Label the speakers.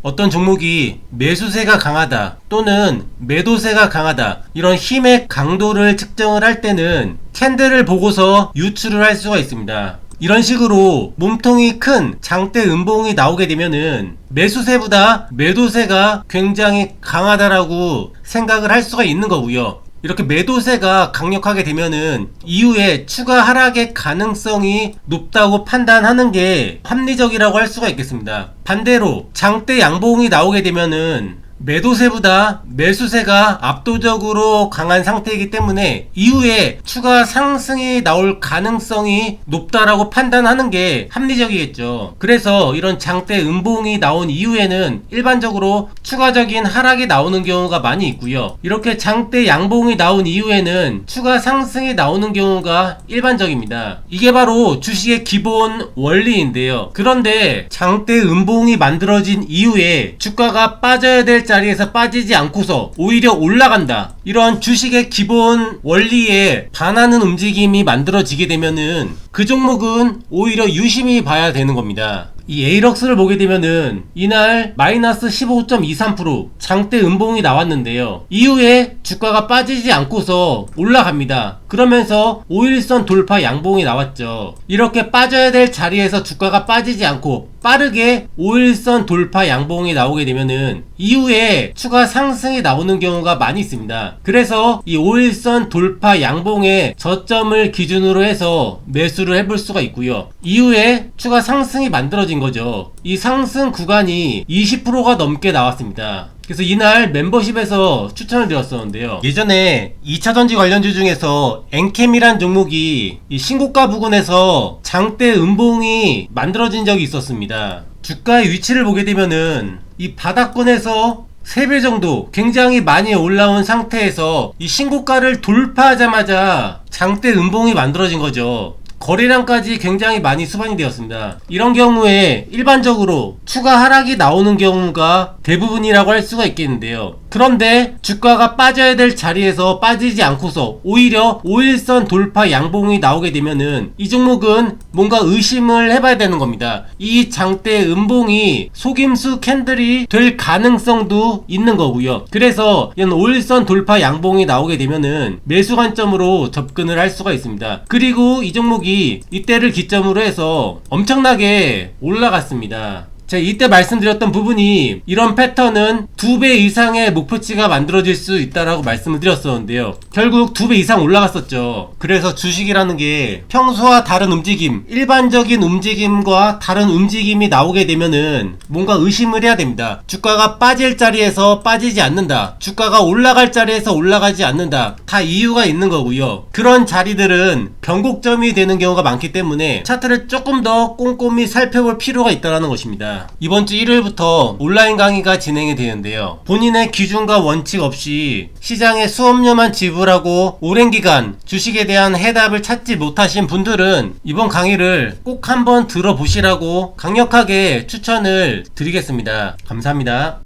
Speaker 1: 어떤 종목이 매수세가 강하다 또는 매도세가 강하다, 이런 힘의 강도를 측정을 할 때는 캔들을 보고서 유추를 할 수가 있습니다. 이런 식으로 몸통이 큰 장대 음봉이 나오게 되면은 매수세보다 매도세가 굉장히 강하다라고 생각을 할 수가 있는 거고요. 이렇게 매도세가 강력하게 되면은 이후에 추가 하락의 가능성이 높다고 판단하는 게 합리적이라고 할 수가 있겠습니다. 반대로 장대 양봉이 나오게 되면은 매도세보다 매수세가 압도적으로 강한 상태이기 때문에 이후에 추가 상승이 나올 가능성이 높다라고 판단하는 게 합리적이겠죠. 그래서 이런 장대 음봉이 나온 이후에는 일반적으로 추가적인 하락이 나오는 경우가 많이 있고요. 이렇게 장대 양봉이 나온 이후에는 추가 상승이 나오는 경우가 일반적입니다. 이게 바로 주식의 기본 원리인데요. 그런데 장대 음봉이 만들어진 이후에 주가가 빠져야 될 자리에서 빠지지 않고서 오히려 올라간다, 이런 주식의 기본 원리에 반하는 움직임이 만들어지게 되면은 그 종목은 오히려 유심히 봐야 되는 겁니다. 이 에이럭스를 보게 되면은 이날 마이너스 15.23% 장대 음봉이 나왔는데요. 이후에 주가가 빠지지 않고서 올라갑니다. 그러면서 5일선 돌파 양봉이 나왔죠. 이렇게 빠져야 될 자리에서 주가가 빠지지 않고 빠르게 5일선 돌파 양봉이 나오게 되면은 이후에 추가 상승이 나오는 경우가 많이 있습니다. 그래서 이 5일선 돌파 양봉의 저점을 기준으로 해서 매수를 해볼 수가 있고요. 이후에 추가 상승이 만들어진 거죠. 이 상승 구간이 20%가 넘게 나왔습니다. 그래서 이날 멤버십에서 추천을 드렸었는데요. 예전에 2차전지 관련주 중에서 엔캠이란 종목이 이 신고가 부근에서 장대 음봉이 만들어진 적이 있었습니다. 주가의 위치를 보게 되면은 이 바닥권에서 3배 정도 굉장히 많이 올라온 상태에서 이 신고가를 돌파하자마자 장대 음봉이 만들어진 거죠. 거래량까지 굉장히 많이 수반이 되었습니다. 이런 경우에 일반적으로 추가 하락이 나오는 경우가 대부분이라고 할 수가 있겠는데요. 그런데 주가가 빠져야 될 자리에서 빠지지 않고서 오히려 5일선 돌파 양봉이 나오게 되면은 이 종목은 뭔가 의심을 해봐야 되는 겁니다. 이 장대 음봉이 속임수 캔들이 될 가능성도 있는 거고요. 그래서 이런 5일선 돌파 양봉이 나오게 되면은 매수 관점으로 접근을 할 수가 있습니다. 그리고 이 종목이 이때를 기점으로 해서 엄청나게 올라갔습니다. 제가 이때 말씀드렸던 부분이 이런 패턴은 2배 이상의 목표치가 만들어질 수 있다라고 말씀을 드렸었는데요. 결국 2배 이상 올라갔었죠. 그래서 주식이라는 게 평소와 다른 움직임, 일반적인 움직임과 다른 움직임이 나오게 되면은 뭔가 의심을 해야 됩니다. 주가가 빠질 자리에서 빠지지 않는다, 주가가 올라갈 자리에서 올라가지 않는다, 다 이유가 있는 거고요. 그런 자리들은 변곡점이 되는 경우가 많기 때문에 차트를 조금 더 꼼꼼히 살펴볼 필요가 있다는 것입니다. 이번 주 일요일부터 온라인 강의가 진행이 되는데요. 본인의 기준과 원칙 없이 시장에 수업료만 지불하고 오랜 기간 주식에 대한 해답을 찾지 못하신 분들은 이번 강의를 꼭 한번 들어보시라고 강력하게 추천을 드리겠습니다. 감사합니다.